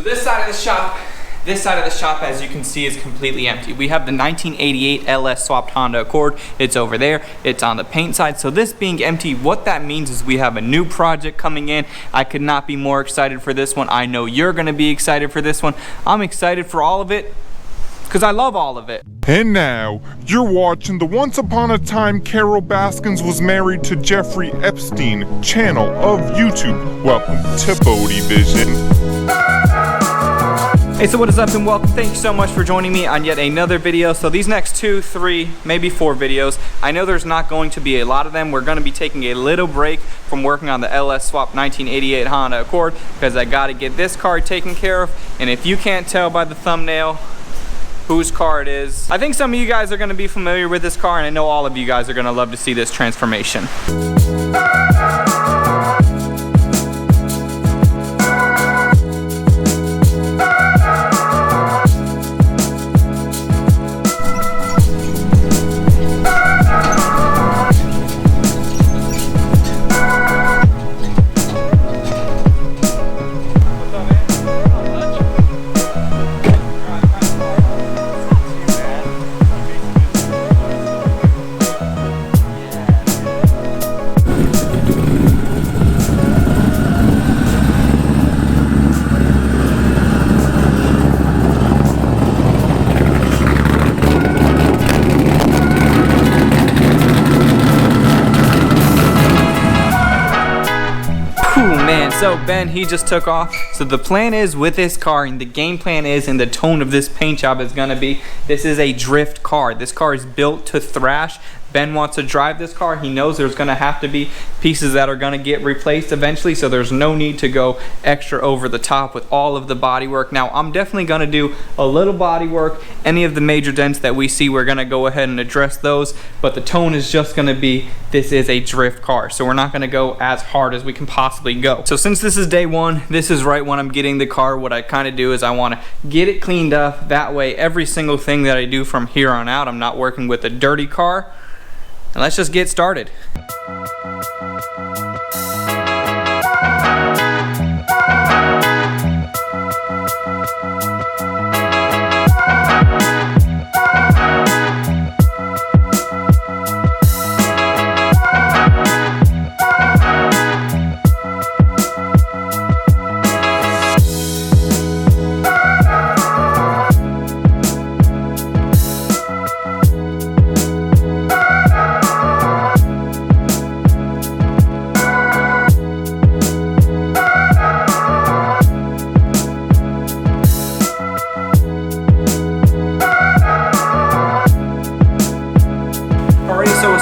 This side of the shop, as you can see, is completely empty. We have the 1988 LS swapped Honda Accord. It's over there. It's on the paint side. So this being empty, what that means is we have a new project coming in. I could not be more excited for this one. I know you're gonna be excited for this one. I'm excited for all of it because I love all of it. And now, you're watching the Once Upon a Time Carol Baskins Was Married to Jeffrey Epstein channel of YouTube. Welcome to Bodie Vision. Hey, so what is up and welcome. Thank you so much for joining me on yet another video. So these next 2, 3, maybe 4 videos, I know there's not going to be a lot of them. We're going to be taking a little break from working on the LS swap 1988 Honda Accord because I got to get this car taken care of. And if you can't tell by the thumbnail whose car it is, I think some of you guys are going to be familiar with this car, and I know all of you guys are going to love to see this transformation. So Ben, he just took off. So the plan is with this car, and the game plan is, and the tone of this paint job is gonna be, this is a drift car. This car is built to thrash. Ben wants to drive this car. He knows there's gonna have to be pieces that are gonna get replaced eventually, so there's no need to go extra over the top with all of the body work. Now, I'm definitely gonna do a little body work. Any of the major dents that we see, we're gonna go ahead and address those, but the tone is just gonna be, this is a drift car, so we're not gonna go as hard as we can possibly go. So since this is day one, this is right when I'm getting the car, what I kinda do is I wanna get it cleaned up. That way, every single thing that I do from here on out, I'm not working with a dirty car. And let's just get started.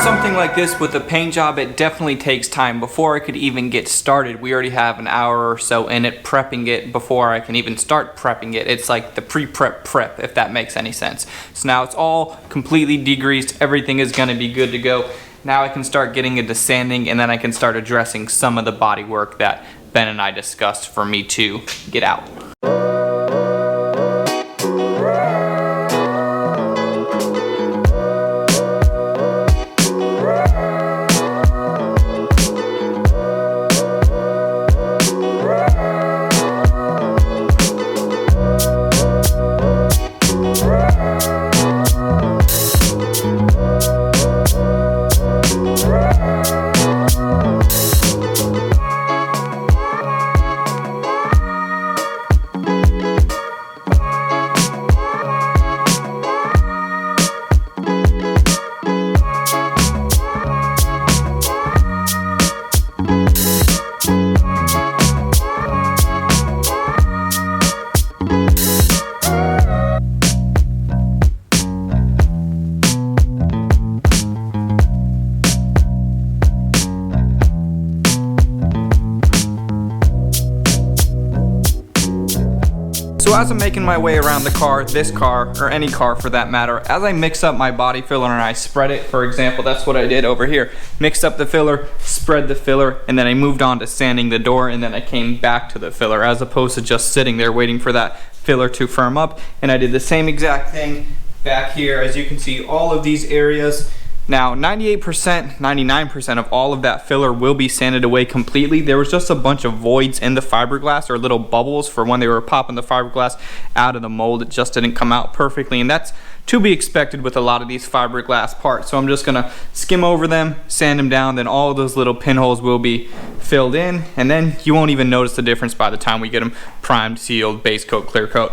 Something like this with a paint job, it definitely takes time. Before I could even get started, we already have an hour or so in it prepping it before I can even start prepping it. It's like the pre-prep, if that makes any sense. So now it's all completely degreased. Everything is gonna be good to go. Now I can start getting into sanding, and then I can start addressing some of the body work that Ben and I discussed for me to get out. So as I'm making my way around the car, this car, or any car for that matter, as I mix up my body filler and I spread it, for example, that's what I did over here. Mixed up the filler, spread the filler, and then I moved on to sanding the door, and then I came back to the filler as opposed to just sitting there waiting for that filler to firm up. And I did the same exact thing back here. As you can see, all of these areas Now 98%, 99% of all of that filler will be sanded away completely. There was just a bunch of voids in the fiberglass, or little bubbles for when they were popping the fiberglass out of the mold. It just didn't come out perfectly, and that's to be expected with a lot of these fiberglass parts. So I'm just gonna skim over them, sand them down, then all of those little pinholes will be filled in, and then you won't even notice the difference by the time we get them primed, sealed, base coat, clear coat.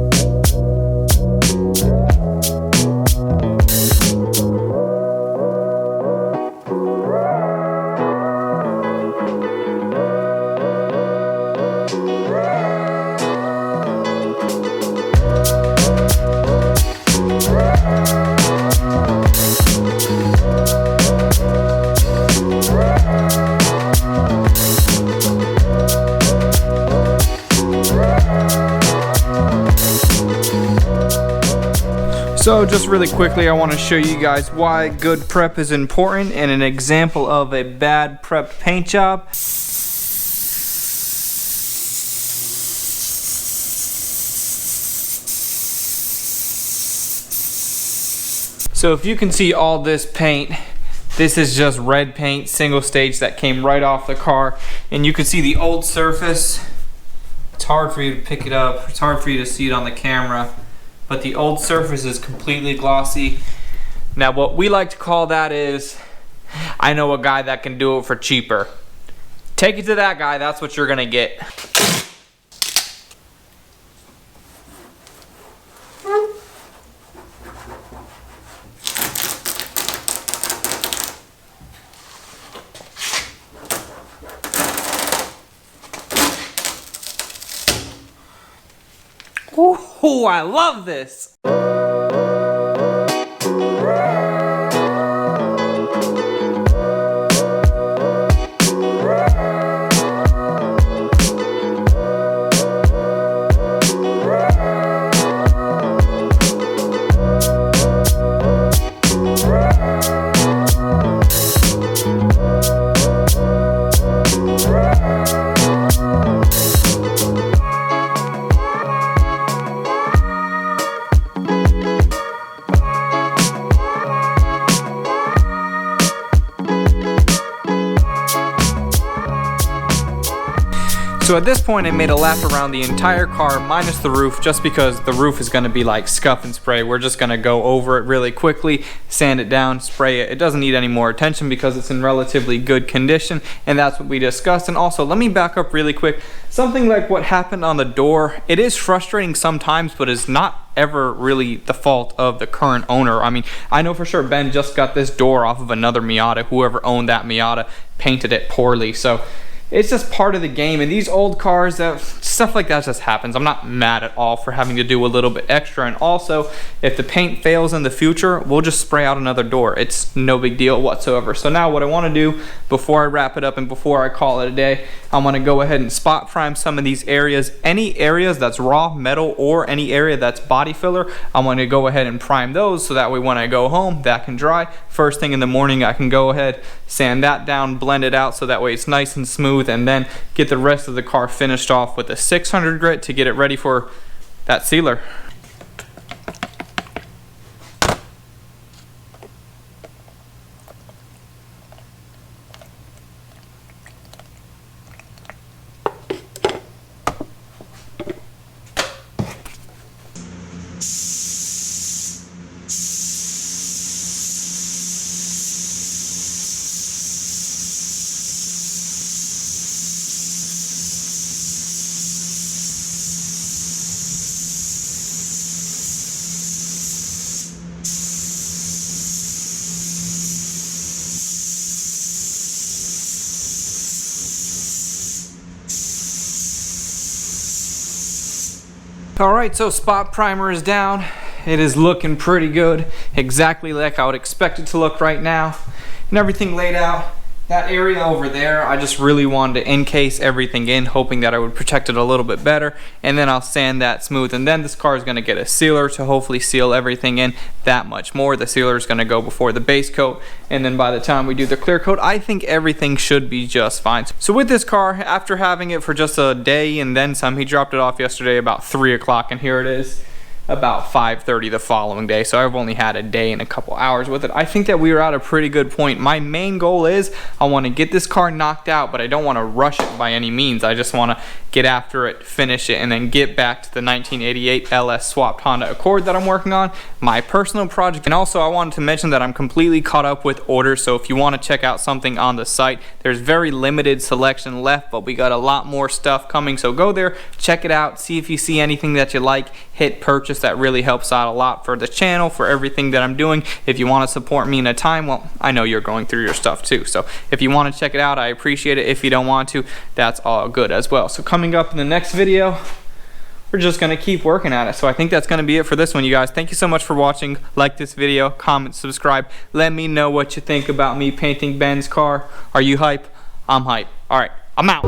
So just really quickly, I want to show you guys why good prep is important and an example of a bad prep paint job. So if you can see all this paint, this is just red paint, single stage that came right off the car. And you can see the old surface. It's hard for you to pick it up. It's hard for you to see it on the camera. But the old surface is completely glossy. Now what we like to call that is, I know a guy that can do it for cheaper. Take it to that guy, that's what you're gonna get. Ooh, I love this! So at this point I made a lap around the entire car minus the roof, just because the roof is going to be like scuff and spray. We're just going to go over it really quickly, sand it down, spray it. It doesn't need any more attention because it's in relatively good condition, and that's what we discussed. And also, let me back up really quick. Something like what happened on the door, it is frustrating sometimes, but is not ever really the fault of the current owner. I mean, I know for sure Ben just got this door off of another Miata. Whoever owned that Miata painted it poorly. So it's just part of the game, and these old cars, stuff like that just happens. I'm not mad at all for having to do a little bit extra. And also, if the paint fails in the future, we'll just spray out another door. It's no big deal whatsoever. So now what I want to do before I wrap it up and before I call it a day, I want to go ahead and spot prime some of these areas. Any areas that's raw metal or any area that's body filler, I want to go ahead and prime those, so that way when I go home, that can dry. First thing in the morning, I can go ahead, sand that down, blend it out so that way it's nice and smooth, and then get the rest of the car finished off with a 600 grit to get it ready for that sealer. Alright, so spot primer is down. It is looking pretty good, exactly like I would expect it to look right now. And everything laid out. That area over there, I just really wanted to encase everything in, hoping that I would protect it a little bit better, and then I'll sand that smooth, and then this car is going to get a sealer to hopefully seal everything in that much more. The sealer is going to go before the base coat, and then by the time we do the clear coat, I think everything should be just fine. So with this car, after having it for just a day and then some, he dropped it off yesterday about 3 o'clock, and here it is. about 5:30 the following day. So I've only had a day and a couple hours with it. I think that we were at a pretty good point. My main goal is I want to get this car knocked out, but I don't want to rush it by any means. I just want to get after it, finish it, and then get back to the 1988 LS swapped Honda Accord that I'm working on, my personal project. And also I wanted to mention that I'm completely caught up with orders, so if you want to check out something on the site, there's very limited selection left, but we got a lot more stuff coming. So go there, check it out, see if you see anything that you like, hit purchase. That really helps out a lot for the channel, for everything that I'm doing. If you want to support me in a time, well, I know you're going through your stuff too, so if you want to check it out, I appreciate it. If you don't want to, that's all good as well. So coming up in the next video, we're just going to keep working at it. So I think that's going to be it for this one, you guys. Thank you so much for watching. Like this video, comment, subscribe. Let me know what you think about me painting Ben's car. Are you hype? I'm hype. All right, I'm out.